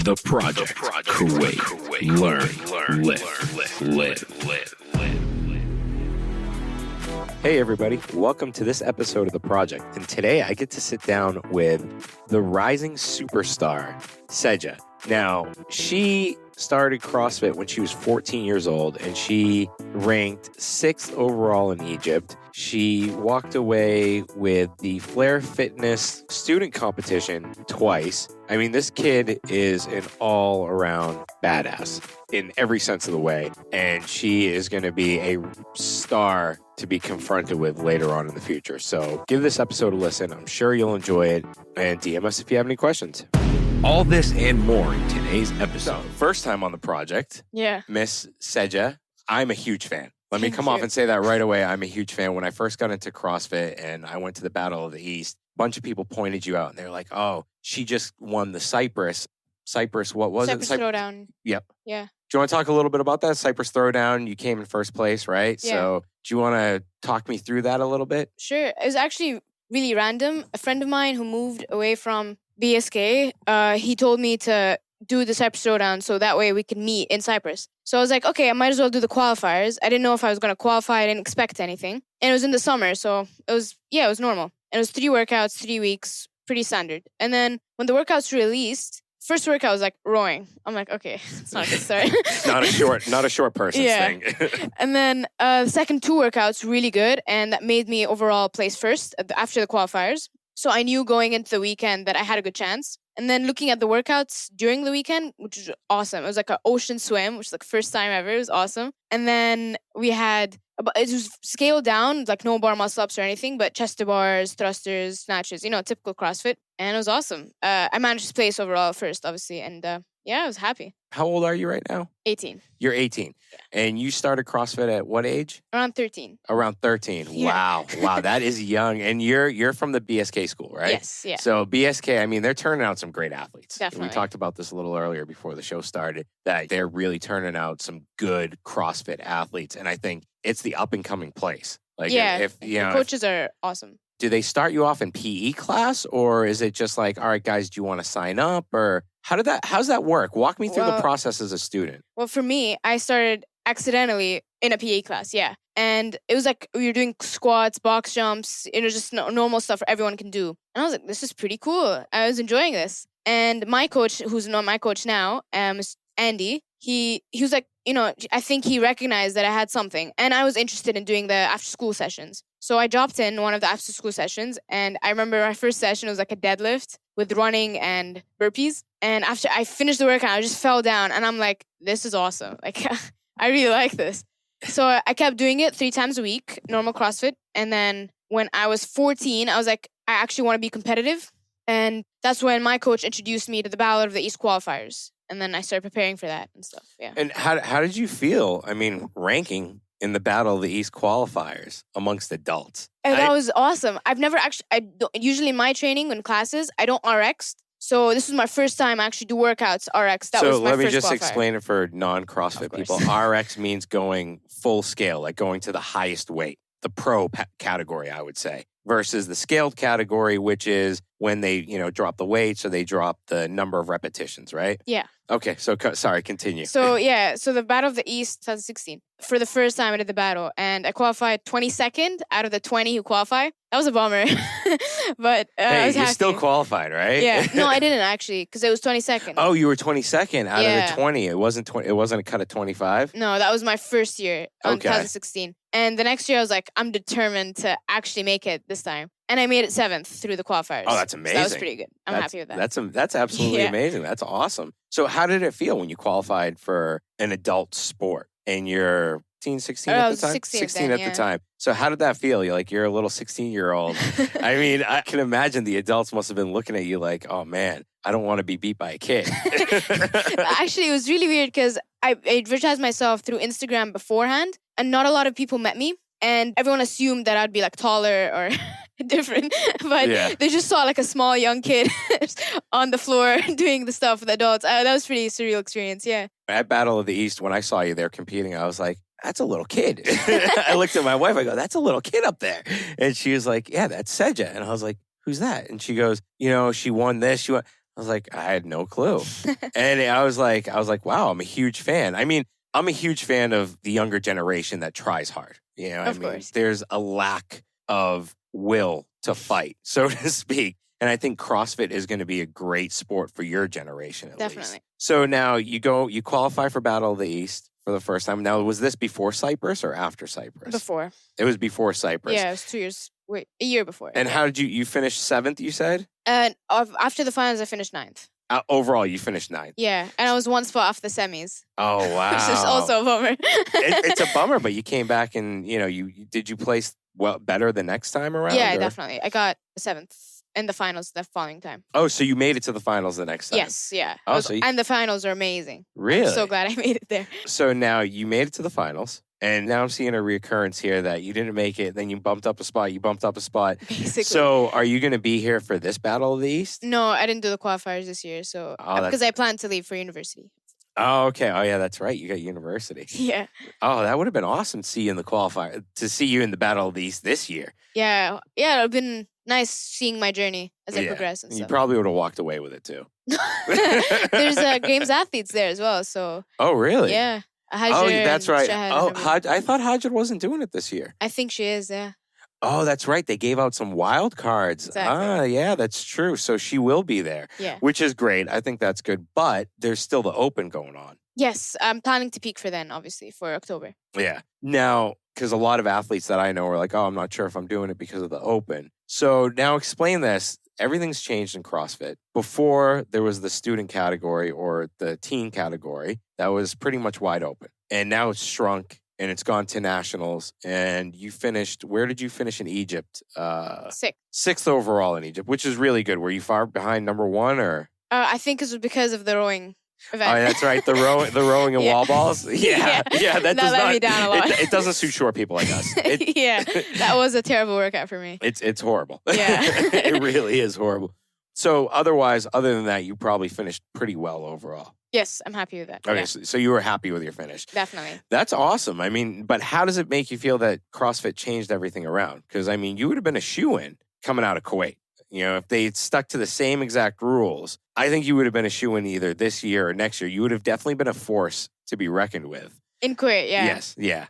The Project. Create, learn, live. Hey everybody, welcome to this episode of The Project. And today I get to sit down with the rising superstar, Saja. Now, she started CrossFit when she was 14 years old and she ranked 6th overall in Egypt. She walked away with the Flair Fitness student competition twice. I mean, this kid is an all-around badass in every sense of the way. And she is going to be a star to be confronted with later on in the future. So give this episode a listen. I'm sure you'll enjoy it. And DM us if you have any questions. All this and more in today's episode. First time on the project. Yeah. Miss Saja, I'm a huge fan. Let me Thank come you. off and say that right away. I'm a huge fan. When I first got into CrossFit and I went to the Battle of the East, a bunch of people pointed you out and they're like, oh, she just won the Cyprus, what was Cyprus it? Throwdown. Yep. Yeah. Do you want to talk a little bit about that? Cyprus Throwdown, you came in first place, right? Yeah. So do you want to talk me through that a little bit? Sure. It was actually really random. A friend of mine who moved away from BSK, he told me to do the Cyprus Throwdown so that way we could meet in Cyprus. So I was like, okay, I might as well do the qualifiers. I didn't know if I was going to qualify. I didn't expect anything. And it was in the summer, so it was normal. And it was 3 workouts, 3 weeks, pretty standard. And then when the workouts released, first workout was like rowing. I'm like, okay, it's not a good start. not a short person's thing. And then the second 2 workouts, really good. And that made me overall place first after the qualifiers. So I knew going into the weekend that I had a good chance. And then looking at the workouts during the weekend, which was awesome. It was like an ocean swim, which was like first time ever. It was awesome. And then we had, it was scaled down, like no bar muscle ups or anything, but chest to bars, thrusters, snatches, typical CrossFit. And it was awesome. I managed to place overall first, obviously. And I was happy. How old are you right now? 18. You're 18. Yeah. And you started CrossFit at what age? Around 13. Around 13. Yeah. Wow, that is young. And you're from the BSK school, right? Yes, yeah. So BSK, I mean, they're turning out some great athletes. Definitely. We talked about this a little earlier before the show started, that they're really turning out some good CrossFit athletes. And I think it's the up and coming place. Like if the coaches are awesome. Do they start you off in PE class, or is it just like, all right, guys, do you want to sign up? Or how's that work? Walk me through the process as a student. Well, for me, I started accidentally in a PE class, yeah. And it was like we were doing squats, box jumps, just normal stuff everyone can do. And I was like, this is pretty cool. I was enjoying this. And my coach, who's not my coach now, Andy, he was like, I think he recognized that I had something. And I was interested in doing the after-school sessions. So I dropped in one of the after-school sessions. And I remember my first session was like a deadlift with running and burpees. And after I finished the workout, I just fell down. And I'm like, this is awesome. Like, I really like this. So I kept doing it 3 times a week, normal CrossFit. And then when I was 14, I was like, I actually want to be competitive. And that's when my coach introduced me to the Battle of the East qualifiers. And then I started preparing for that and stuff, yeah. And how did you feel, ranking in the Battle of the East qualifiers amongst adults? And that was awesome. I've never usually in my training and classes, I don't RX. So this was my first time I actually do workouts RX. That was my first qualifier. So let me just explain it for non-CrossFit people. RX means going full scale, like going to the highest weight, the pro category, I would say, versus the scaled category, which is when they, drop the weights or they drop the number of repetitions, right? Yeah. Okay, so sorry, continue. So the Battle of the East 2016. For the first time I did the battle, and I qualified 22nd out of the 20 who qualified. That was a bummer, but I was you're happy. still qualified, right? Yeah. No, I didn't actually, because it was 22nd. Oh, you were 22nd out of the 20. It wasn't 20. It wasn't a cut of 25. No, that was my first year in 2016. And the next year I was like, I'm determined to actually make it this time. And I made it 7th through the qualifiers. Oh, that's amazing. So that was pretty good. I'm happy with that. That's absolutely amazing. That's awesome. So how did it feel when you qualified for an adult sport and you're 16 at the time? 16 at the time. So how did that feel? You're a little 16-year-old. I mean, I can imagine the adults must have been looking at you like, oh man, I don't want to be beat by a kid. Actually, it was really weird because I advertised myself through Instagram beforehand and not a lot of people met me. And everyone assumed that I'd be like taller or different. But they just saw like a small young kid on the floor doing the stuff with adults. That was a pretty surreal experience, yeah. At Battle of the East, when I saw you there competing, I was like, that's a little kid. I looked at my wife, I go, that's a little kid up there. And she was like, yeah, that's Saja. And I was like, who's that? And she goes, she won this. I was like, I had no clue. And I was like, wow, I'm a huge fan. I mean, I'm a huge fan of the younger generation that tries hard. You know, Of course. there's a lack of will to fight, so to speak. And I think CrossFit is going to be a great sport for your generation, at Definitely. least. So now you qualify for Battle of the East for the first time. Now, was this before Cyprus or after Cyprus? Before. It was before Cyprus. Yeah, it was 2 years. Wait, a year before. And how did you finish 7th, you said? And after the finals, I finished 9th. Overall, you finished 9th. Yeah, and I was one spot off the semis. Oh, wow. Which is also a bummer. It's a bummer, but you came back and, did you place better the next time around? Yeah, or? definitely. I got 7th in the finals the following time. Oh, so you made it to the finals the next time? Yes, yeah. Oh, And the finals are amazing. Really? I'm so glad I made it there. So now you made it to the finals, and now I'm seeing a reoccurrence here that you didn't make it, then you bumped up a spot, Basically. So are you going to be here for this Battle of the East? No, I didn't do the qualifiers this year, so because I plan to leave for university. Oh, okay. Oh, yeah, that's right. You got university. Yeah. Oh, that would have been awesome to see you in the qualifier, to see you in the Battle of the East this year. Yeah, it would have been nice seeing my journey as I progress and You stuff. probably would have walked away with it too. There's games athletes there as well, so. Oh, really? Yeah. Oh, that's right. Oh, I thought Hajar wasn't doing it this year. I think she is, yeah. Oh, that's right. They gave out some wild cards. Exactly. Yeah, that's true. So she will be there, which is great. I think that's good. But there's still the Open going on. Yes, I'm planning to peak for then, obviously, for October. Yeah. Now, because a lot of athletes that I know are like, oh, I'm not sure if I'm doing it because of the Open. So now explain this. Everything's changed in CrossFit. Before, there was the student category or the teen category that was pretty much wide open. And now it's shrunk and it's gone to nationals. And you finished, where did you finish in Egypt? Sixth overall in Egypt, which is really good. Were you far behind number one or? I think it was because of the rowing event. Oh, that's right. The rowing and wall balls. Yeah. That does let me down a lot. It doesn't suit short people like us. Yeah, that was a terrible workout for me. It's horrible. Yeah. It really is horrible. So other than that, you probably finished pretty well overall. Yes, I'm happy with that. Okay, yeah. so you were happy with your finish. Definitely. That's awesome. I mean, but how does it make you feel that CrossFit changed everything around? Because, I mean, you would have been a shoo-in coming out of Kuwait. You know, if they stuck to the same exact rules, I think you would have been a shoo-in either this year or next year. You would have definitely been a force to be reckoned with. In Kuwait, yeah. Yes, yeah.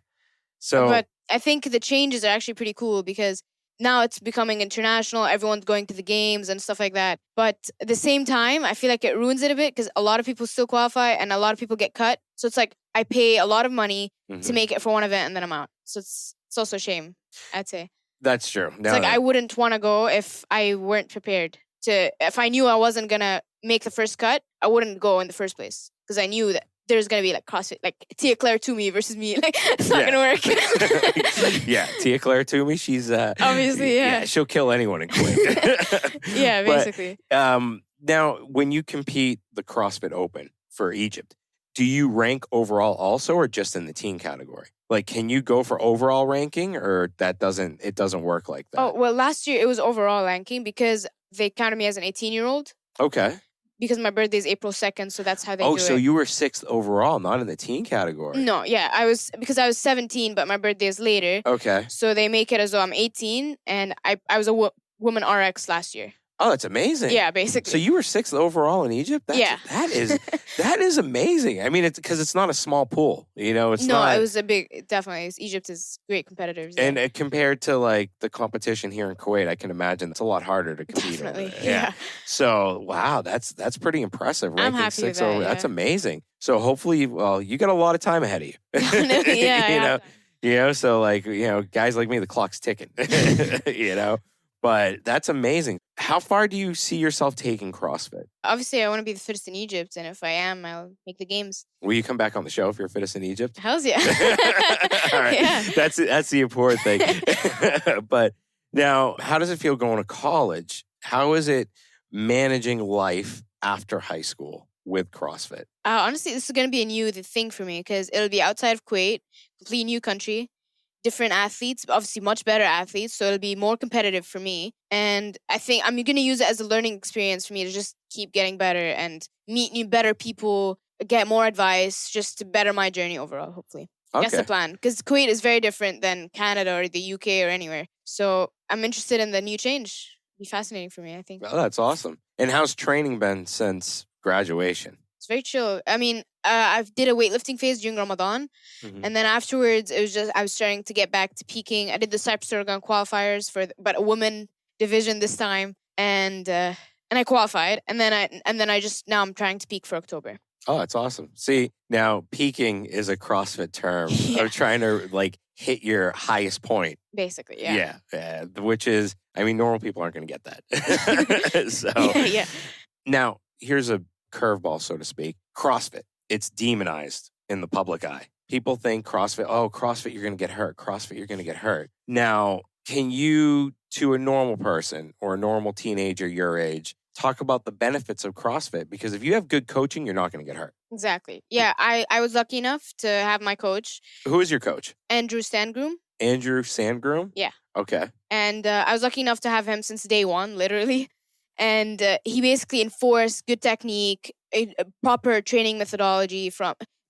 So, but I think the changes are actually pretty cool because now it's becoming international. Everyone's going to the games and stuff like that. But at the same time, I feel like it ruins it a bit because a lot of people still qualify and a lot of people get cut. So it's like I pay a lot of money to make it for one event and then I'm out. So it's also a shame, I'd say. That's true. It's like I wouldn't want to go if I weren't prepared to. If I knew I wasn't going to make the first cut, I wouldn't go in the first place because I knew that there's going to be like CrossFit, like Tia Claire Toomey versus me. Like, it's not going to work. Yeah, Tia Claire Toomey, she's... obviously, yeah. She'll kill anyone in Kuwait. Yeah, basically. But, now, when you compete the CrossFit Open for Egypt, do you rank overall also or just in the teen category? Like, can you go for overall ranking or it doesn't work like that? Oh, well, last year it was overall ranking because they counted me as an 18-year-old. Okay. Because my birthday is April 2nd, so that's how they do it. Oh, so you were 6th overall, not in the teen category. No, yeah. I was 17, but my birthday is later. Okay. So they make it as though I'm 18, and I was a woman RX last year. Oh, that's amazing. Yeah, basically. So you were 6th overall in Egypt? Yeah. That is amazing. I mean, it's because it's not a small pool. You know, it's not. No, it was a big, definitely. Egypt is great competitors. Yeah. And compared to like the competition here in Kuwait, I can imagine it's a lot harder to compete. Definitely, Yeah. So, wow, that's pretty impressive. I'm happy 6th with that, over. yeah. That's amazing. So hopefully, you got a lot of time ahead of you. Yeah. So like, guys like me, the clock's ticking, but that's amazing. How far do you see yourself taking CrossFit? Obviously, I want to be the fittest in Egypt, and if I am, I'll make the games. Will you come back on the show if you're fittest in Egypt? Hells yeah. All right. Yeah. That's the important thing. But now, how does it feel going to college? How is it managing life after high school with CrossFit? Honestly, this is going to be a new thing for me because it'll be outside of Kuwait, completely new country, different athletes, but obviously much better athletes. So it'll be more competitive for me. And I think I'm going to use it as a learning experience for me to just keep getting better and meet new better people, get more advice, just to better my journey overall, hopefully. Okay. That's the plan. Because Kuwait is very different than Canada or the UK or anywhere. So I'm interested in the new change. It'll be fascinating for me, I think. Oh, that's awesome. And how's training been since graduation? It's very chill. I mean, I did a weightlifting phase during Ramadan, Mhm. and then afterwards, it was just I was starting to get back to peaking. I did the Cyprus Oregon qualifiers but a women division this time, and I qualified, and then I just now I'm trying to peak for October. Oh, that's awesome. See, now peaking is a CrossFit term Yeah. of trying to like hit your highest point. Basically, yeah. Yeah. Which is, I mean, normal people aren't going to get that. So Yeah. now here's a curveball, so to speak. CrossFit, it's demonized in the public eye. People think CrossFit, you're going to get hurt. CrossFit, you're going to get hurt. Now, can you, to a normal person or a normal teenager your age, talk about the benefits of CrossFit? Because if you have good coaching, you're not going to get hurt. Exactly. Yeah, I was lucky enough to have my coach, Who is your coach? Andrew Stangroom. Andrew Sandgroom? Yeah. Okay. And I was lucky enough to have him since day one, literally. And he basically enforced good technique, a proper training methodology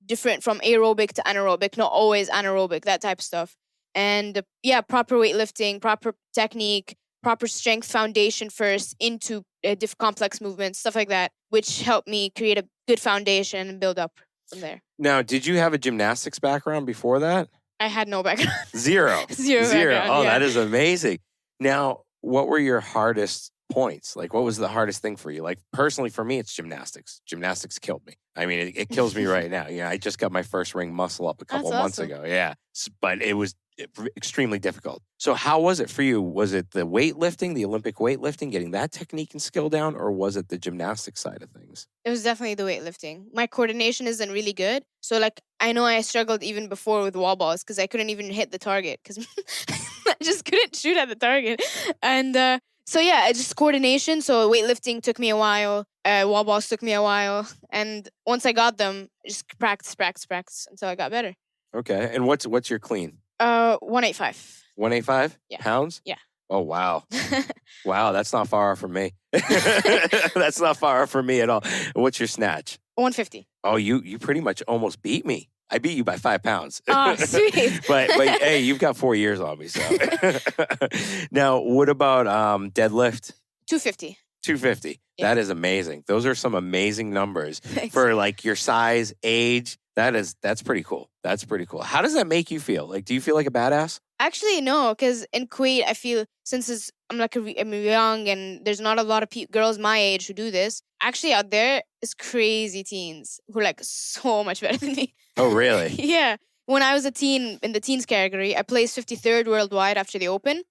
different from aerobic to anaerobic, not always anaerobic, that type of stuff. And proper weightlifting, proper technique, proper strength foundation first into complex movements, stuff like that, which helped me create a good foundation and build up from there. Now, did you have a gymnastics background before that? I had no background. Zero. Zero background, Oh, yeah. that is amazing. Now, what were your hardest points? Like, what was the hardest thing for you? Like, personally, for me, it's gymnastics. Gymnastics killed me. I mean, it kills me right now. Yeah, I just got my first ring muscle up a couple That's months awesome. ago. Yeah, but it was extremely difficult. So how was it for you? Was it the weightlifting, the Olympic weightlifting, getting that technique and skill down, or was it the gymnastics side of things? It was definitely the weightlifting. My coordination isn't really good. So, like, I know I struggled even before with wall balls because I couldn't even hit the target because I just couldn't shoot at the target. And just coordination. So, weightlifting took me a while. Wall balls took me a while. And once I got them, just practice until I got better. Okay. And what's your clean? 185. 185 Yeah. pounds? Yeah. Oh, wow. Wow, that's not far off from me. That's not far off from me at all. What's your snatch? 150. Oh, you pretty much almost beat me. I beat you by 5 pounds. Oh, sweet. but hey, you've got 4 years on me. So now, what about deadlift? 250. 250. Yeah. That is amazing. Those are some amazing numbers Thanks. for like your size, age. That's pretty cool. That's pretty cool. How does that make you feel? Like, do you feel like a badass? Actually, no, because in Kuwait, I feel since I'm young and there's not a lot of girls my age who do this. Actually, out there is crazy teens who are like so much better than me. Oh, really? Yeah. When I was a teen in the teens category, I placed 53rd worldwide after the Open.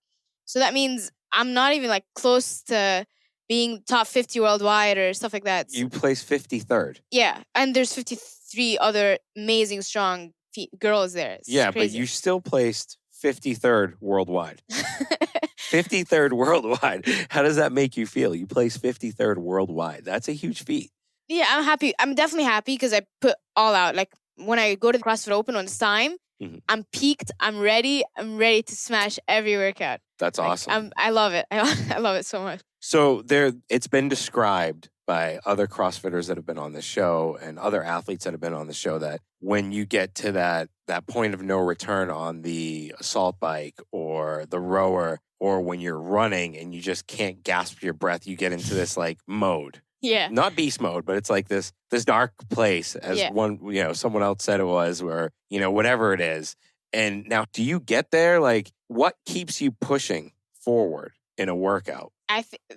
So that means I'm not even like close to being top 50 worldwide or stuff like that. You placed 53rd. Yeah, and there's 53 other amazing, strong girls there. It's Yeah, crazy. but you still placed 53rd worldwide. 53rd worldwide. How does that make you feel? You placed 53rd worldwide. That's a huge feat. Yeah, I'm happy. I'm definitely happy because I put all out. Like when I go to the CrossFit Open when it's time, I'm peaked. I'm ready. I'm ready to smash every workout. That's awesome. I love it. I love it so much. So it's been described by other CrossFitters that have been on the show and other athletes that have been on the show that when you get to that point of no return on the assault bike or the rower or when you're running and you just can't gasp your breath, you get into this like mode. Yeah. Not beast mode, but it's like this dark place as someone else said it was, or, whatever it is. And now, do you get there? Like, what keeps you pushing forward in a workout?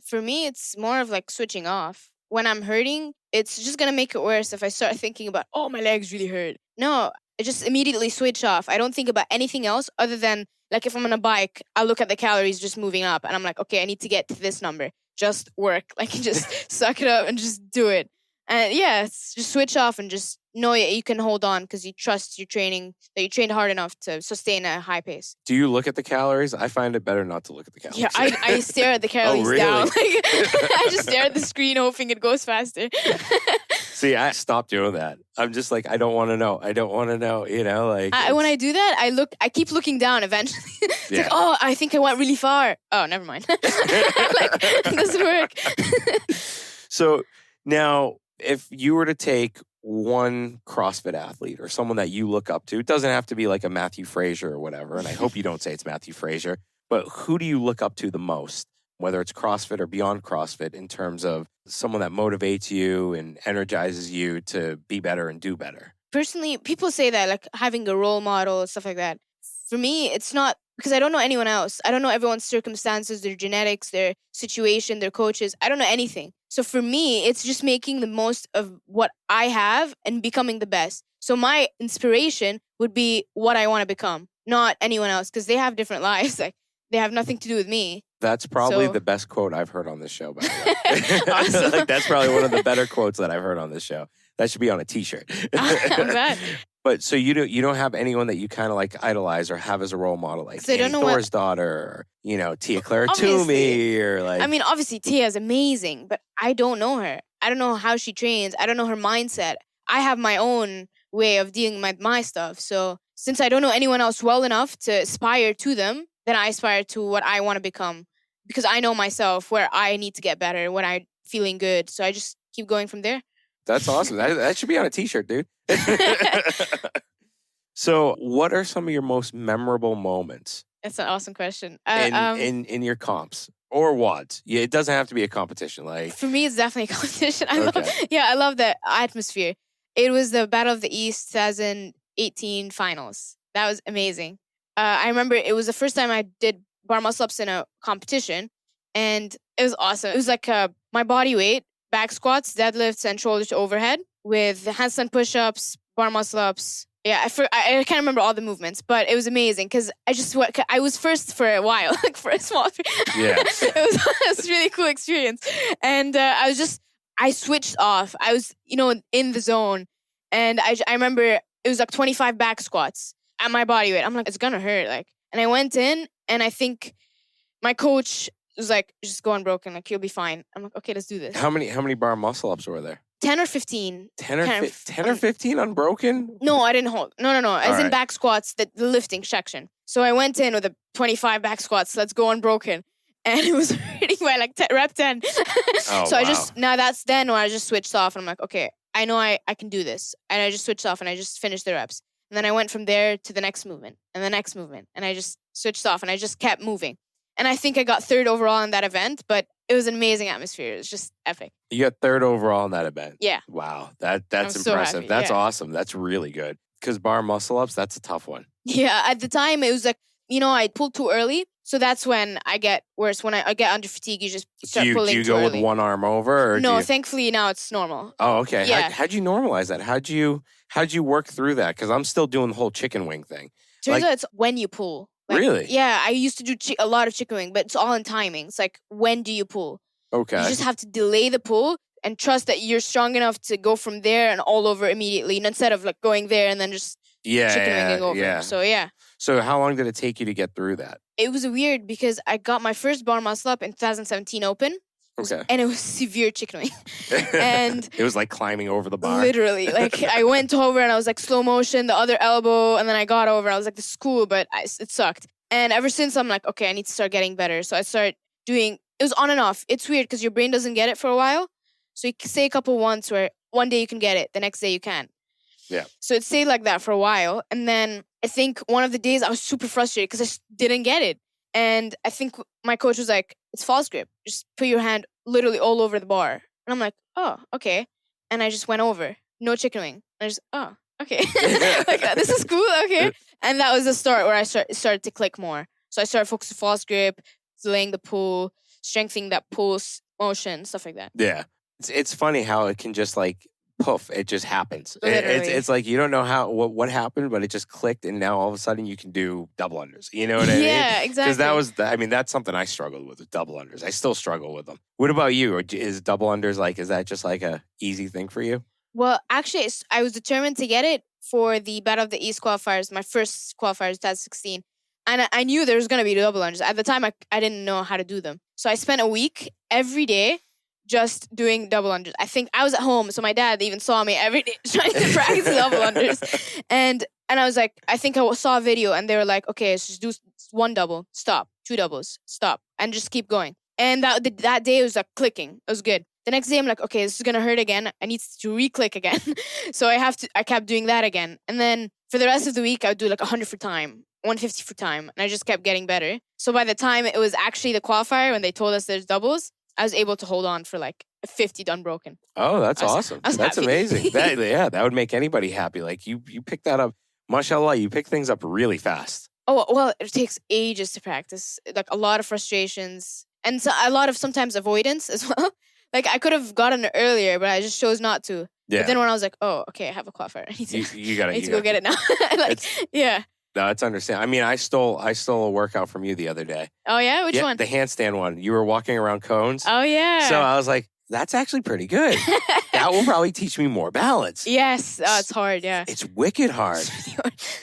For me, it's more of like switching off. When I'm hurting, it's just going to make it worse if I start thinking about, oh, my legs really hurt. No, I just immediately switch off. I don't think about anything else other than, like, if I'm on a bike, I'll look at the calories just moving up. And I'm like, okay, I need to get to this number. Just work. Like, just suck it up and just do it. And just switch off and just know you can hold on because you trust your training, that you trained hard enough to sustain a high pace. Do you look at the calories? I find it better not to look at the calories. Yeah, I stare at the calories really? down. Like, I just stare at the screen hoping it goes faster. See, I stopped doing that. I'm just like, I don't want to know. When I do that, I keep looking down eventually. It's like, oh, I think I went really far. Oh, never mind. Like, it doesn't work. So now, if you were to take one CrossFit athlete or someone that you look up to, it doesn't have to be like a Matthew Frazier or whatever, and I hope you don't say it's Matthew Frazier, but who do you look up to the most whether it's CrossFit or beyond CrossFit, in terms of someone that motivates you and energizes you to be better and do better? Personally, people say that, like having a role model, stuff like that. For me, it's not, because I don't know anyone else. I don't know everyone's circumstances, their genetics, their situation, their coaches. I don't know anything. So for me, it's just making the most of what I have and becoming the best. So my inspiration would be what I want to become, not anyone else, because they have different lives. Like, they have nothing to do with me. That's probably So- the best quote I've heard on this show, by the way. Awesome. Like, that's probably one of the better quotes that I've heard on this show. That should be on a t-shirt. I'm glad. But so you don't have anyone that you kind of like idolize or have as a role model, like So I don't Annie know what- Thor's daughter, or, you know, Tia Claire Obviously. Toomey, or like. I mean, obviously, Tia is amazing, but I don't know her. I don't know how she trains. I don't know her mindset. I have my own way of dealing with my stuff. So since I don't know anyone else well enough to aspire to them, then I aspire to what I want to become, because I know myself where I need to get better, when I'm feeling good. So I just keep going from there. That's awesome. That should be on a t-shirt, dude. So what are some of your most memorable moments That's an awesome question. in your comps or WODs? Yeah, it doesn't have to be a competition. Like, For me, it's definitely a competition. Okay. I love the atmosphere. It was the Battle of the East 2018 finals. That was amazing. I remember it was the first time I did bar muscle ups in a competition, and it was awesome. It was like my body weight, back squats, deadlifts, and shoulder to overhead with handstand push-ups, bar muscle ups. Yeah, I can't remember all the movements, but it was amazing because I was first for a while, like for a small. Yeah. it was a really cool experience, and I switched off. I was in the zone, and I remember it was like 25 back squats at my body weight. I'm like, it's gonna hurt, like, and I went in, and I think my coach was like, just go unbroken, like you'll be fine. I'm like, okay, let's do this. How many bar muscle ups were there? 10 or 15. 10 or 15 unbroken? No, I didn't hold. No. As All in right. back squats, the lifting section. So I went in with a 25 back squats. Let's go unbroken. And it was hurting by like rep 10. Oh, So I wow. just, now that's then when I just switched off. And I'm like, okay, I know I can do this. And I just switched off and I just finished the reps. And then I went from there to the next movement and the next movement. And I just switched off and I just kept moving. And I think I got third overall in that event, but it was an amazing atmosphere. It was just epic. You got third overall in that event. Yeah. Wow. That's I'm so impressive. happy, That's yeah. awesome. That's really good. Because bar muscle ups, that's a tough one. Yeah, at the time it was like, I pulled too early. So that's when I get worse. When I get under fatigue, you just start Do pulling you too go early. with one arm over? Or do No, you... thankfully now it's normal. Oh, okay. Yeah. How'd you normalize that? How'd you work through that? Because I'm still doing the whole chicken wing thing. Turns Like- out it's when you pull. Like, Really? Yeah, I used to do a lot of chicken wing, but it's all in timing. It's like, when do you pull? Okay. You just have to delay the pull and trust that you're strong enough to go from there and all over immediately, and instead of like going there and then just chicken winging over. Yeah. So yeah. So how long did it take you to get through that? It was weird because I got my first bar muscle up in 2017 Open, Okay. and it was severe chicken wing. And it was like climbing over the bar. literally, like I went over and I was like slow motion, the other elbow, and then I got over. I was like, this is cool, but it sucked. And ever since, I'm like, okay, I need to start getting better. So I started doing, it was on and off. It's weird because your brain doesn't get it for a while. So you can say a couple once where one day you can get it, the next day you can't. Yeah. So it stayed like that for a while. And then I think one of the days I was super frustrated because I just didn't get it. And I think my coach was like, it's false grip. Just put your hand literally all over the bar. And I'm like, oh, okay. And I just went over. No chicken wing. And I just, oh, okay. Like, this is cool. Okay. And that was the start where I started to click more. So I started focusing false grip, delaying the pull, strengthening that pulse motion, stuff like that. Yeah. It's funny how it can just like poof, it just happens. Literally. It's like you don't know what happened, but it just clicked, and now all of a sudden you can do double unders. You know what I mean? Yeah, exactly. Because that's something I struggled with double unders. I still struggle with them. What about you? Or is double unders is that just like a easy thing for you? Well, actually, I was determined to get it for the Battle of the East qualifiers, my first qualifiers, 2016. And I knew there was going to be double unders. At the time, I didn't know how to do them. So I spent a week every day just doing double unders. I think I was at home, so my dad even saw me every day trying to practice double unders. And I was like, I think I saw a video, and they were like, okay, let's just do one double, stop, two doubles, stop, and just keep going. And that day it was like clicking. It was good. The next day I'm like, okay, this is gonna hurt again. I need to re-click again. So I kept doing that again. And then for the rest of the week I would do like 100 for time. 150 for time. And I just kept getting better. So by the time it was actually the qualifier, when they told us there's doubles, I was able to hold on for like 50 unbroken. Oh, that's I was- awesome. I was That's happy. amazing. That would make anybody happy. Like you pick that up. Mashallah, you pick things up really fast. Oh, well, it takes ages to practice. Like a lot of frustrations and so a lot of sometimes avoidance as well. Like I could have gotten it earlier, but I just chose not to. Yeah. But then when I was like, oh, okay, I have a qualifier. I need to, You got I need to go get it now. Like, yeah. No, that's understand. I mean, I stole a workout from you the other day. Oh, yeah? Which one? The handstand one. You were walking around cones. Oh, yeah. So I was like, that's actually pretty good. That will probably teach me more balance. Yes. Oh, it's hard, yeah. It's wicked hard.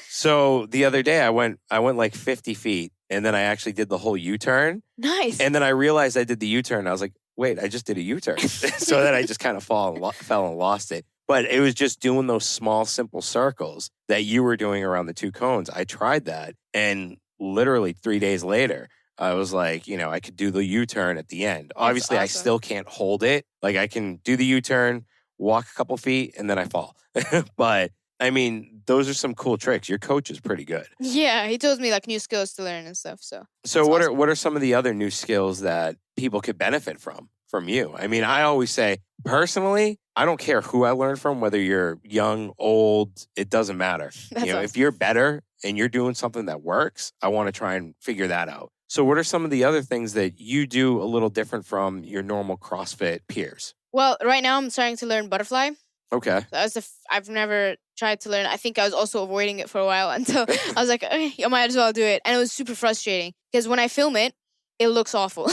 So the other day I went like 50 feet and then I actually did the whole U-turn. Nice. And then I realized I did the U-turn. I was like, wait, I just did a U-turn. So then I just kind of fell and lost it. But it was just doing those small, simple circles that you were doing around the two cones. I tried that. And literally 3 days later, I was like, I could do the U-turn at the end. Obviously, I awesome. still can't hold it. Like I can do the U-turn, walk a couple feet, and then I fall. But I mean, those are some cool tricks. Your coach is pretty good. Yeah, he told me like new skills to learn and stuff. So what are some of the other new skills that people could benefit from you? I mean, I always say, personally, I don't care who I learn from, whether you're young, old, it doesn't matter. That's awesome. If you're better and you're doing something that works, I want to try and figure that out. So what are some of the other things that you do a little different from your normal CrossFit peers? Well, right now I'm starting to learn butterfly. Okay. I've never tried to learn. I think I was also avoiding it for a while until I was like, okay, I might as well do it. And it was super frustrating because when I film it, it looks awful.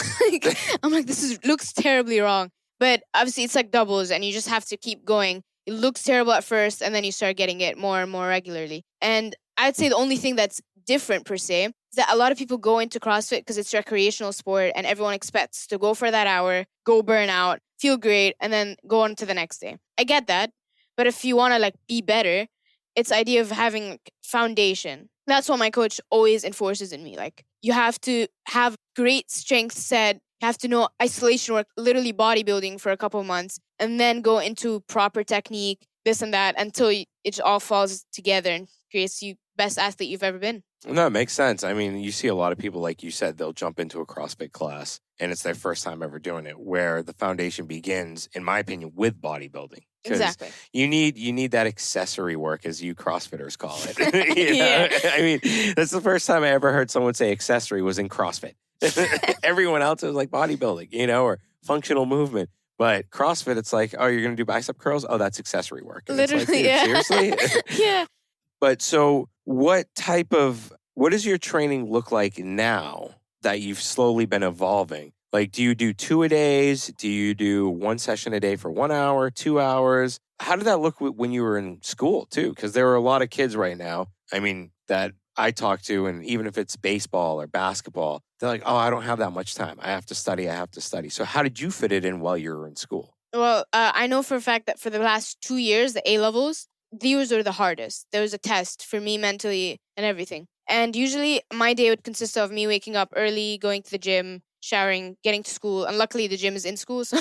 I'm like, looks terribly wrong. But obviously it's like doubles and you just have to keep going. It looks terrible at first and then you start getting it more and more regularly. And I'd say the only thing that's different per se is that a lot of people go into CrossFit because it's recreational sport and everyone expects to go for that hour, go burn out, feel great, and then go on to the next day. I get that. But if you want to like be better, it's the idea of having like, foundation. That's what my coach always enforces in me. Like you have to have great strength set. You have to know isolation work, literally bodybuilding for a couple of months, and then go into proper technique, this and that, until it all falls together and creates you best athlete you've ever been. No, it makes sense. I mean, you see a lot of people, like you said, they'll jump into a CrossFit class and it's their first time ever doing it, where the foundation begins, in my opinion, with bodybuilding. Exactly. You need that accessory work, as you CrossFitters call it. Yeah. I mean, that's the first time I ever heard someone say accessory was in CrossFit. Everyone else was like bodybuilding, or functional movement. But CrossFit, it's like, oh, you're going to do bicep curls? Oh, that's accessory work. And Literally, it's like, dude, yeah. Seriously? Yeah. But so what does your training look like now that you've slowly been evolving? Like, do you do 2-a-days? Do you do one session a day for 1 hour, 2 hours? How did that look when you were in school too? Because there are a lot of kids right now, I mean, that I talk to, and even if it's baseball or basketball, they're like, oh, I don't have that much time. I have to study. So how did you fit it in while you were in school? Well, I know for a fact that for the last 2 years, the A-levels, these were the hardest. There was a test for me mentally and everything. And usually my day would consist of me waking up early, going to the gym, showering, getting to school. And luckily the gym is in school, so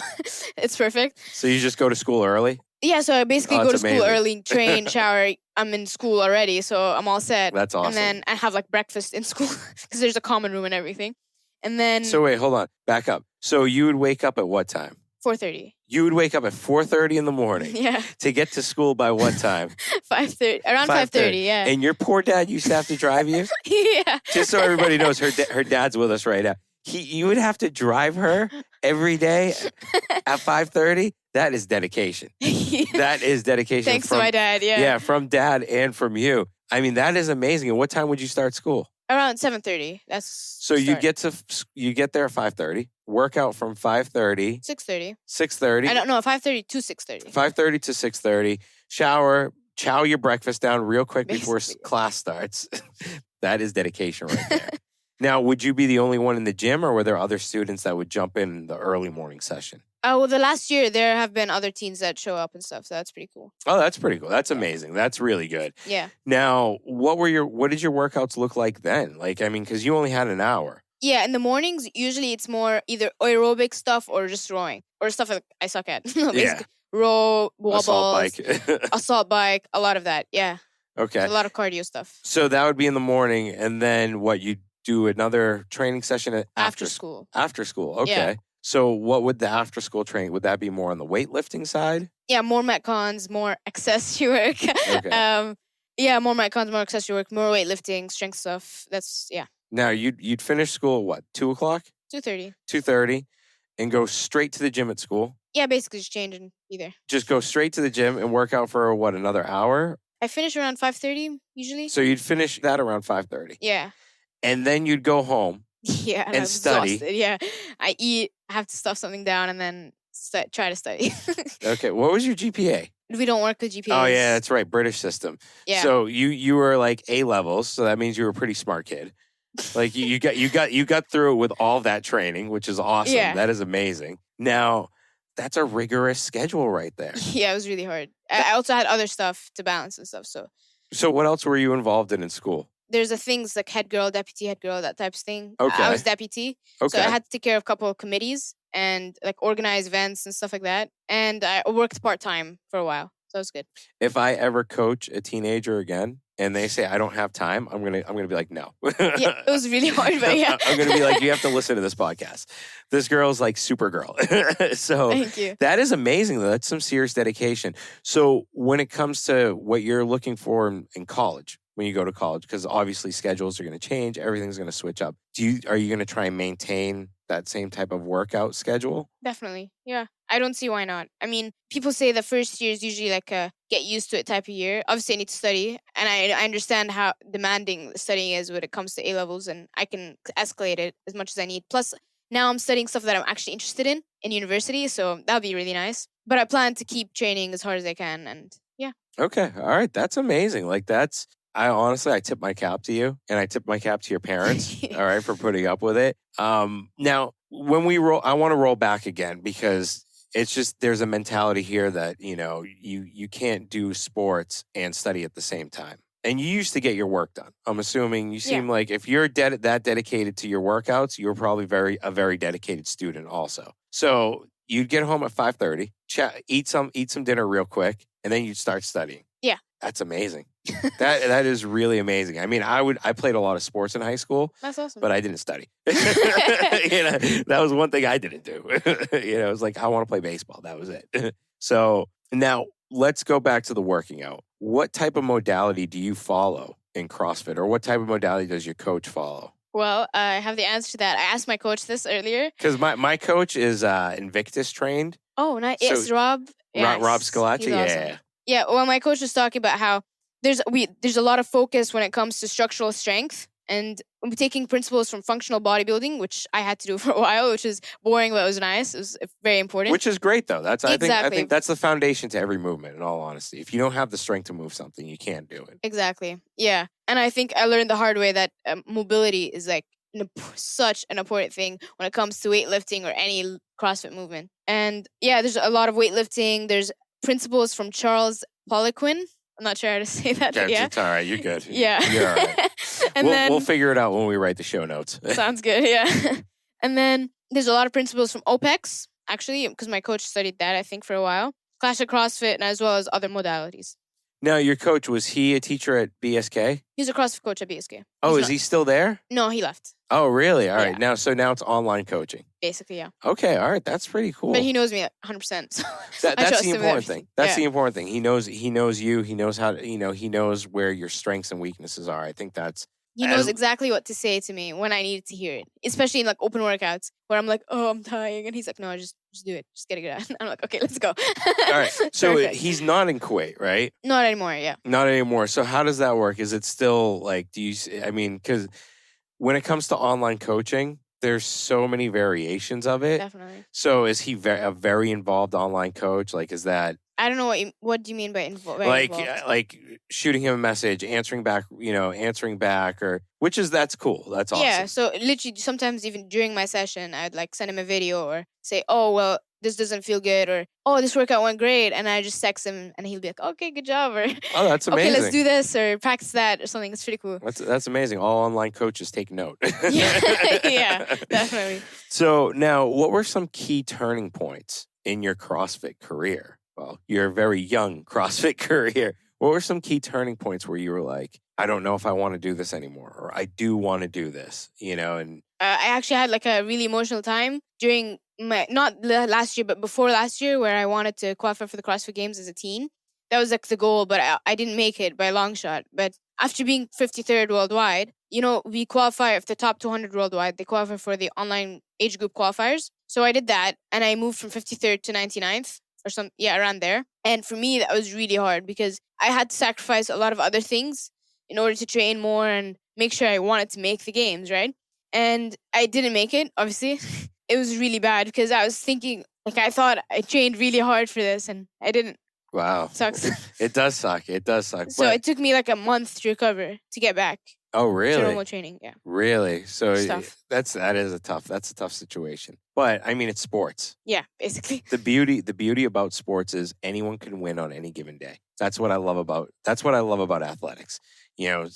it's perfect. So you just go to school early? Yeah, so I basically go to school amazing. early, train, shower. I'm in school already, so I'm all set. That's awesome. And then I have like breakfast in school because there's a common room and everything. And then So wait, hold on. Back up. So you would wake up at what time? 4:30. You would wake up at 4:30 in the morning Yeah. to get to school by what time? 5:30. Around 5:30, yeah. And your poor dad used to have to drive you? Yeah. Just so everybody knows, her dad's with us right now. You would have to drive her every day at 5:30? That is dedication. Yeah. That is dedication. Thanks to my dad, yeah. Yeah, from dad and from you. I mean, that is amazing. And what time would you start school? Around 7:30. That's So you get there at 5:30, work out from 5:30, 6:30. 6:30. I don't know, 5:30 to 6:30. 5:30 to 6:30, shower, chow your breakfast down real quick before Basically. class starts. That is dedication right there. Now, would you be the only one in the gym, or were there other students that would jump in the early morning session? Well, the last year there have been other teens that show up and stuff, so that's pretty cool. Oh, that's pretty cool. That's amazing. That's really good. Yeah. Now, what did your workouts look like then? Like, I mean, because you only had an hour. Yeah, in the mornings, usually it's more either aerobic stuff or just rowing. Or stuff that I suck at. Basically, row, wobbles, Assault bike. assault bike, a lot of that, yeah. Okay. A lot of cardio stuff. So that would be in the morning, and then what? You do another training session After school. After school. Okay. Yeah. So what would the after school training? Would that be more on the weightlifting side? Yeah, more metcons, more accessory work. Okay. Yeah, more metcons, more accessory work, more weightlifting, strength stuff. That's Now you'd finish school at what? 2:00? 2:30. 2:30, and go straight to the gym at school. Yeah, basically just change and be there. Just go straight to the gym and work out for what, another hour? I finish around 5:30 usually. So you'd finish that around 5:30, Yeah. and then you'd go home. Yeah, And I'm study. exhausted. Yeah, I eat, have to stuff something down, and then try to study. Okay. What was your GPA? We don't work with GPAs. Oh yeah, that's right, British system. Yeah. So you were like A levels, so that means you were a pretty smart kid. Like you got through it with all that training, which is awesome. Yeah. That is amazing. Now, that's a rigorous schedule right there. Yeah, it was really hard. I also had other stuff to balance and stuff. So what else were you involved in school? there's a things like head girl, deputy head girl, that type of thing. Okay. I was deputy. Okay. So I had to take care of a couple of committees and like organize events and stuff like that. And I worked part-time for a while. So it was good. If I ever coach a teenager again and they say I don't have time, I'm gonna be like, no. Yeah, it was really hard, but yeah. I'm gonna be like, you have to listen to this podcast. This girl's like Supergirl. So Thank you. that is amazing though. That's some serious dedication. So when it comes to what you're looking for in college, when you go to college, because obviously schedules are going to change, everything's going to switch up. Are you going to try and maintain that same type of workout schedule? Definitely. Yeah. I don't see why not. I mean, people say the first year is usually like a get used to it type of year. Obviously, I need to study. And I understand how demanding studying is when it comes to A levels, and I can escalate it as much as I need. Plus, now I'm studying stuff that I'm actually interested in university. So that'll be really nice. But I plan to keep training as hard as I can. And yeah. Okay. All right. That's amazing. Like I honestly tip my cap to you, and I tip my cap to your parents, all right, for putting up with it. Now, when we roll, I want to roll back again because it's just there's a mentality here that, you can't do sports and study at the same time. And you used to get your work done. I'm assuming you seem like if you're that dedicated to your workouts, you're probably a very dedicated student also. So you'd get home at 5:30, eat some dinner real quick, and then you'd start studying. Yeah. That's amazing. That is really amazing. I mean, I played a lot of sports in high school. That's awesome. But I didn't study. That was one thing I didn't do. It was like, I want to play baseball. That was it. So now let's go back to the working out. What type of modality do you follow in CrossFit, or what type of modality does your coach follow? Well, I have the answer to that. I asked my coach this earlier. Because my coach is Invictus trained. Oh, nice. So- Yes, Rob. Yes. Rob Scalacci. He's Yeah. awesome. Yeah, well, my coach was talking about how there's a lot of focus when it comes to structural strength, and I'm taking principles from functional bodybuilding, which I had to do for a while, which is boring, but it was nice. It was very important. Which is great though. I Exactly. think that's the foundation to every movement, in all honesty. If you don't have the strength to move something, you can't do it. Exactly. Yeah, and I think I learned the hard way that mobility is like such an important thing when it comes to weightlifting or any CrossFit movement. And yeah, there's a lot of weightlifting. There's principles from Charles Poliquin. I'm not sure how to say that. But yeah. It's all right. You're good. Yeah. You're all right. And we'll figure it out when we write the show notes. Sounds good, yeah. And then there's a lot of principles from OPEX, actually, because my coach studied that, I think, for a while. Classic CrossFit, and as well as other modalities. Now, your coach, was he a teacher at BSK? He's a CrossFit coach at BSK. Oh, He's is he still there? No, he left, Oh, really? All right. Yeah. Now it's online coaching. basically, yeah. Okay. All right. That's pretty cool. But he knows me 100%. So I That's trust the him with important thing. everything. That's Yeah. the important thing. He knows you. He knows how to, he knows where your strengths and weaknesses are. I think that's, He knows As- exactly what to say to me when I needed to hear it, especially in like open workouts where I'm like, oh, I'm dying. And he's like, no, just do it. Just get it out. I'm like, okay, let's go. all right. So Perfect. he's not in Kuwait, right? Not anymore, yeah. Not anymore. So how does that work? Is it still like, because when it comes to online coaching, there's so many variations of it. Definitely. So is he a very involved online coach? Like, is that I don't know what do you mean by involved? like shooting him a message, answering back, or that's cool. That's awesome. Yeah, so literally sometimes even during my session, I'd like send him a video or say, oh, well, this doesn't feel good, or oh, this workout went great. And I just text him and he'll be like, okay, good job. Or Oh, that's amazing. okay, let's do this or practice that or something. It's pretty cool. That's amazing. All online coaches take note. Yeah, definitely. So now, what were some key turning points in your CrossFit career? Well, your very young CrossFit career. What were some key turning points where you were like, I don't know if I want to do this anymore, or I do want to do this, and I actually had like a really emotional time during not last year, but before last year, where I wanted to qualify for the CrossFit Games as a teen. That was like the goal, but I didn't make it by a long shot. But after being 53rd worldwide, we qualify if the top 200 worldwide, they qualify for the online age group qualifiers. So I did that, and I moved from 53rd to 99th or around there. And for me, that was really hard because I had to sacrifice a lot of other things in order to train more and make sure I wanted to make the games, right? And I didn't make it, obviously. It was really bad because I was thinking, like, I thought I trained really hard for this and I didn't. Wow. Sucks. It does suck. It does suck. So it took me like a month to recover to get back. Oh, really? To normal training, yeah. Really? So that's a tough situation. But I mean, it's sports. Yeah, basically. The beauty about sports is anyone can win on any given day. That's what I love about athletics.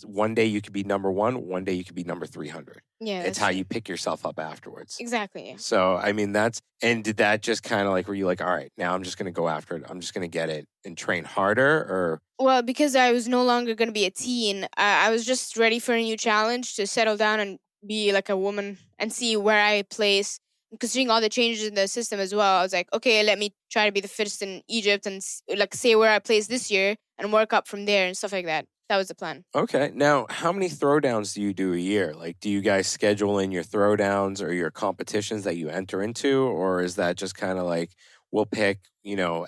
One day you could be number one day you could be number 300. Yeah. It's how you pick yourself up afterwards. Exactly. Yeah. So, I mean, and did that just kind of like, were you like, all right, now I'm just going to go after it. I'm just going to get it and train harder or? Well, because I was no longer going to be a teen, I was just ready for a new challenge to settle down and be like a woman and see where I place. Considering all the changes in the system as well, I was like, okay, let me try to be the fittest in Egypt and like say where I place this year and work up from there and stuff like that. That was the plan. Okay. Now, how many throwdowns do you do a year? Like, do you guys schedule in your throwdowns or your competitions that you enter into? Or is that just kind of like, we'll pick,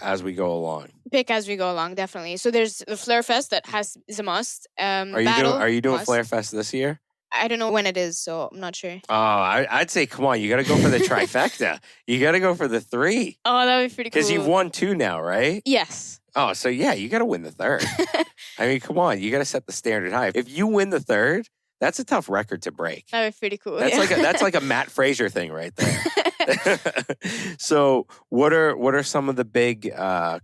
as we go along? Pick as we go along, definitely. So there's the Flare Fest that is a must. Are you doing Flare Fest this year? I don't know when it is, so I'm not sure. Oh, I'd say, come on, you got to go for the trifecta. You got to go for the 3. Oh, that would be pretty cool. Because you've won 2 now, right? Yes. Oh, so yeah, you got to win the 3rd. I mean, come on, you got to set the standard high. If you win the 3rd, that's a tough record to break. That would be pretty cool. That's like a Matt Frazier thing right there. So, what are some of the big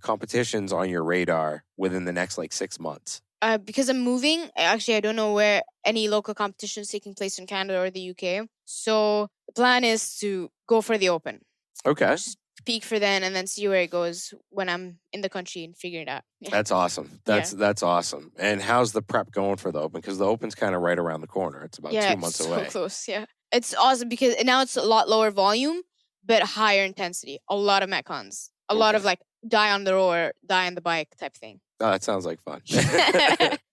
competitions on your radar within the next 6 months? Because I'm moving, I don't know where any local competition is taking place in Canada or the UK. So the plan is to go for the Open. Okay. Just peak for then and then see where it goes when I'm in the country and figure it out. Yeah. That's awesome. That's awesome. And how's the prep going for the Open? Because the Open's kind of right around the corner. It's about 2 months away. Yeah, so close. Yeah. It's awesome because now it's a lot lower volume, but higher intensity. A lot of metcons. A lot of die on the row or die on the bike type thing. Oh, that sounds like fun.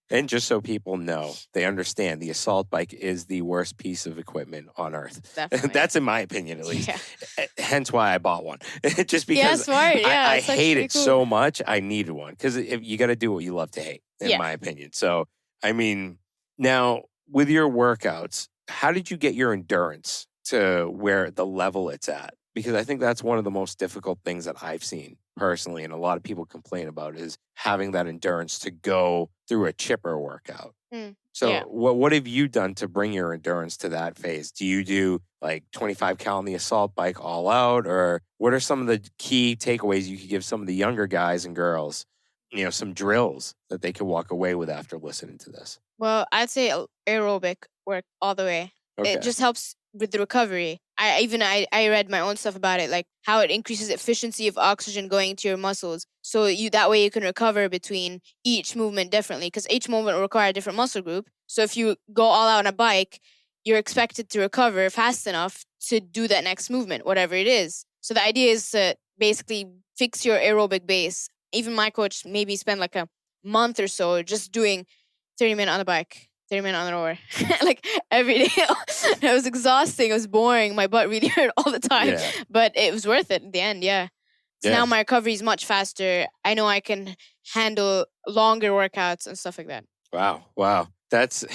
And just so people know, they understand the assault bike is the worst piece of equipment on earth. Definitely. That's in my opinion, at least. Yeah. Hence why I bought one. Just because smart. Yeah, I hate it so much, I needed one. Because you got to do what you love to hate, in my opinion. So, I mean, now with your workouts, how did you get your endurance to where the level it's at? Because I think that's one of the most difficult things that I've seen personally, and a lot of people complain about, is having that endurance to go through a chipper workout. So what have you done to bring your endurance to that phase? Do you do 25 cal on the assault bike all out? Or what are some of the key takeaways you could give some of the younger guys and girls, some drills that they could walk away with after listening to this? Well, I'd say aerobic work all the way. Okay. It just helps with the recovery. I read my own stuff about it, like how it increases efficiency of oxygen going into your muscles. So that way you can recover between each movement differently, because each movement will require a different muscle group. So if you go all out on a bike, you're expected to recover fast enough to do that next movement, whatever it is. So the idea is to basically fix your aerobic base. Even my coach maybe spent a month or so just doing 30 minutes on the bike, 30 minutes on the rower, every day. It was exhausting. It was boring. My butt really hurt all the time, but it was worth it in the end. Yeah. So now my recovery is much faster. I know I can handle longer workouts and stuff like that. Wow. That's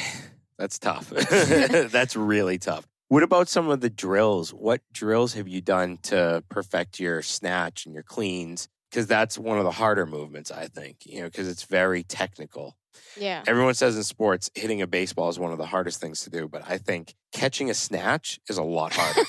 tough. That's really tough. What about some of the drills? What drills have you done to perfect your snatch and your cleans? Because that's one of the harder movements, I think, because it's very technical. Yeah. Everyone says in sports, hitting a baseball is one of the hardest things to do, but I think catching a snatch is a lot harder.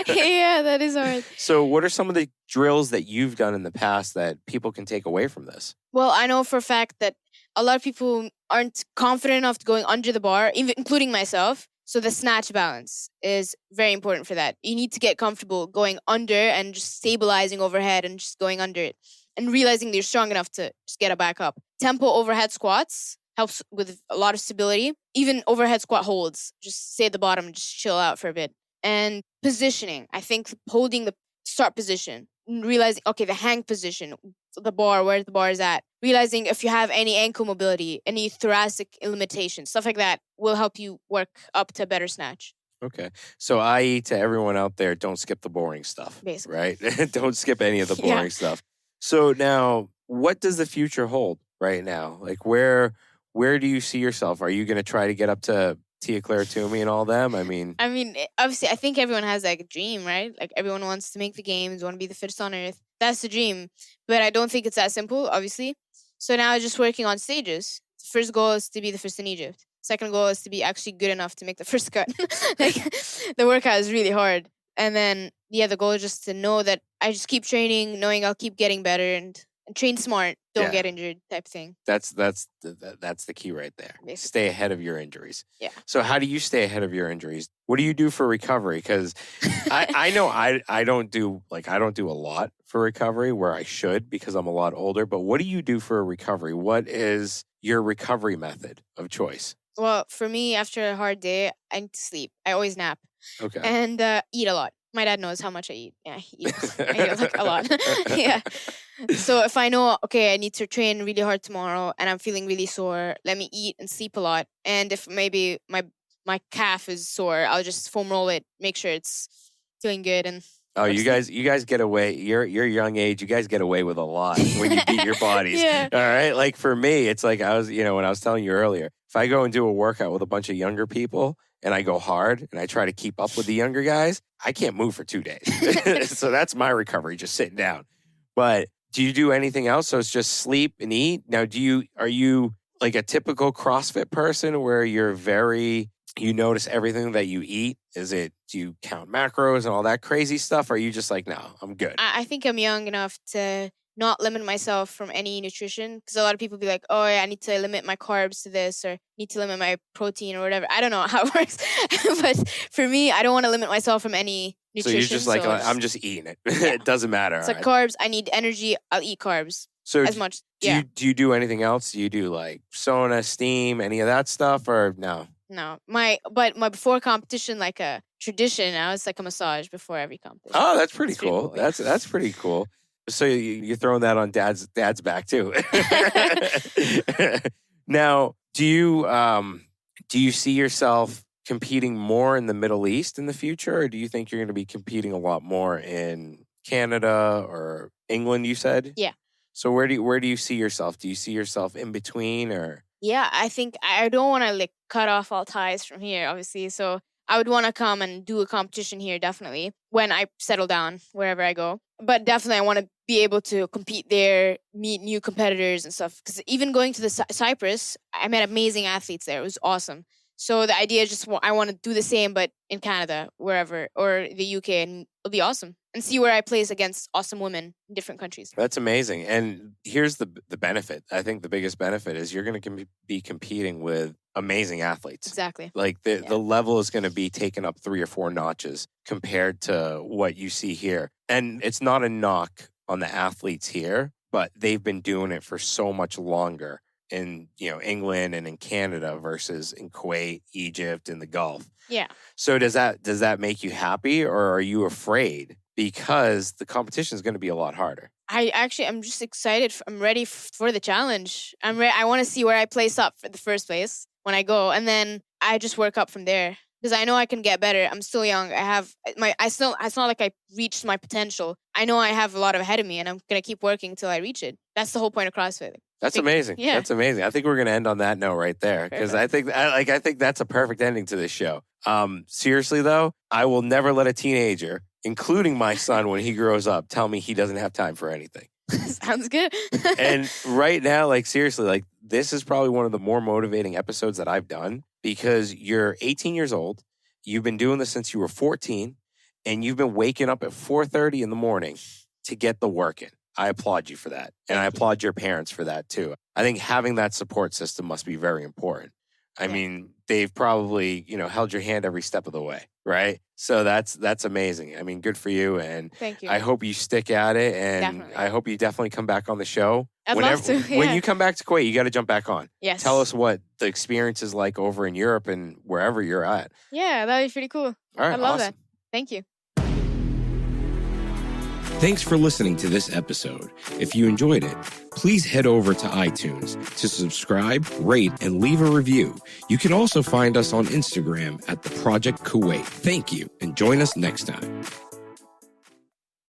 Yeah, that is hard. So what are some of the drills that you've done in the past that people can take away from this? Well, I know for a fact that a lot of people aren't confident enough going under the bar, even including myself. So the snatch balance is very important for that. You need to get comfortable going under and just stabilizing overhead and just going under it and realizing that you're strong enough to just get it back up. tempo overhead squats helps with a lot of stability. Even overhead squat holds, just stay at the bottom and just chill out for a bit. And positioning, I think holding the start position, realizing, okay, the hang position, the bar, where the bar is at, realizing if you have any ankle mobility, any thoracic limitations, stuff like that will help you work up to a better snatch. Okay. So, i.e., to everyone out there, don't skip the boring stuff. Basically. Right? Don't skip any of the boring stuff. So, now, what does the future hold right now? Like, where do you see yourself? Are you going to try to get up to Tia Claire Toomey and all them? I mean, obviously, I think everyone has like a dream, right? Like everyone wants to make the games, want to be the fittest on earth. That's the dream. But I don't think it's that simple, obviously. So now I'm just working on stages. The first goal is to be the first in Egypt. Second goal is to be actually good enough to make the first cut. Like the workout is really hard. And then, the goal is just to know that I just keep training, knowing I'll keep getting better and train smart, don't get injured type thing. That's the key right there. Basically. Stay ahead of your injuries. Yeah. So how do you stay ahead of your injuries? What do you do for recovery? Because I know I don't do a lot for recovery where I should because I'm a lot older. But what do you do for recovery? What is your recovery method of choice? Well, for me, after a hard day, I need to sleep. I always nap. Okay. And eat a lot. My dad knows how much I eat. Yeah, I eat like a lot. Yeah. So if I know, okay, I need to train really hard tomorrow and I'm feeling really sore, let me eat and sleep a lot. And if maybe my calf is sore, I'll just foam roll it, make sure it's feeling good. And you guys get away. Your young age, you guys get away with a lot when you beat your bodies. Yeah. All right. Like for me, it's like I was, when I was telling you earlier, if I go and do a workout with a bunch of younger people and I go hard and I try to keep up with the younger guys, I can't move for 2 days. So that's my recovery, just sitting down. But do you do anything else? So it's just sleep and eat. Now, are you like a typical CrossFit person where you notice everything that you eat? Do you count macros and all that crazy stuff? Or are you just like, no, I'm good? I think I'm young enough to not limit myself from any nutrition. Because a lot of people be like, oh, yeah, I need to limit my carbs to this or need to limit my protein or whatever. I don't know how it works. But for me, I don't want to limit myself from any nutrition. So you're just like, I'm just eating it. Yeah. It doesn't matter. It's like carbs. I need energy. I'll eat carbs. So as much. Do you do anything else? Do you do like sauna, steam, any of that stuff or no? No, my before competition, like a tradition, now it's like a massage before every competition. Oh, that's pretty cool. That's pretty cool. So you're throwing that on dad's back too. Now, do you see yourself competing more in the Middle East in the future, or do you think you're going to be competing a lot more in Canada or England? You said, yeah. So where do you see yourself? Do you see yourself in between or? Yeah, I think I don't want to like cut off all ties from here, obviously. So I would want to come and do a competition here, definitely, when I settle down, wherever I go. But definitely I want to be able to compete there, meet new competitors and stuff. Because even going to the Cyprus, I met amazing athletes there. It was awesome. So the idea is just I want to do the same, but in Canada, wherever, or the UK, and it'll be awesome. And see where I place against awesome women in different countries. That's amazing. And here's the benefit. I think the biggest benefit is you're going to be competing with amazing athletes. Exactly. Like the level is going to be taken up 3 or 4 notches compared to what you see here. And it's not a knock on the athletes here, but they've been doing it for so much longer in England and in Canada versus in Kuwait, Egypt, and the Gulf. Yeah. So does that make you happy, or are you afraid because the competition is going to be a lot harder? I'm just excited. I'm ready for the challenge. I want to see where I place up for the first place when I go, and then I just work up from there because I know I can get better. I'm still young. It's not like I reached my potential. I know I have a lot ahead of me, and I'm gonna keep working until I reach it. That's the whole point of CrossFit. That's amazing. Yeah. That's amazing. I think we're going to end on that note right there because I think that's a perfect ending to this show. Seriously though, I will never let a teenager, including my son when he grows up, tell me he doesn't have time for anything. Sounds good. And right now, like seriously, like this is probably one of the more motivating episodes that I've done because you're 18 years old. You've been doing this since you were 14 and you've been waking up at 4:30 in the morning to get the work in. I applaud you for that. And I applaud your parents for that too. I think having that support system must be very important. I mean, they've probably, held your hand every step of the way, right? So that's amazing. I mean, good for you. And thank you. I hope you stick at it. And definitely. I hope you definitely come back on the show. I'd love to. When Yeah. you come back to Kuwait, you got to jump back on. Yes. Tell us what the experience is like over in Europe and wherever you're at. Yeah, that'd be pretty cool. All right, I love awesome. that. Thank you. Thanks for listening to this episode. If you enjoyed it, please head over to iTunes to subscribe, rate, and leave a review. You can also find us on Instagram at The Project Kuwait. Thank you, and join us next time.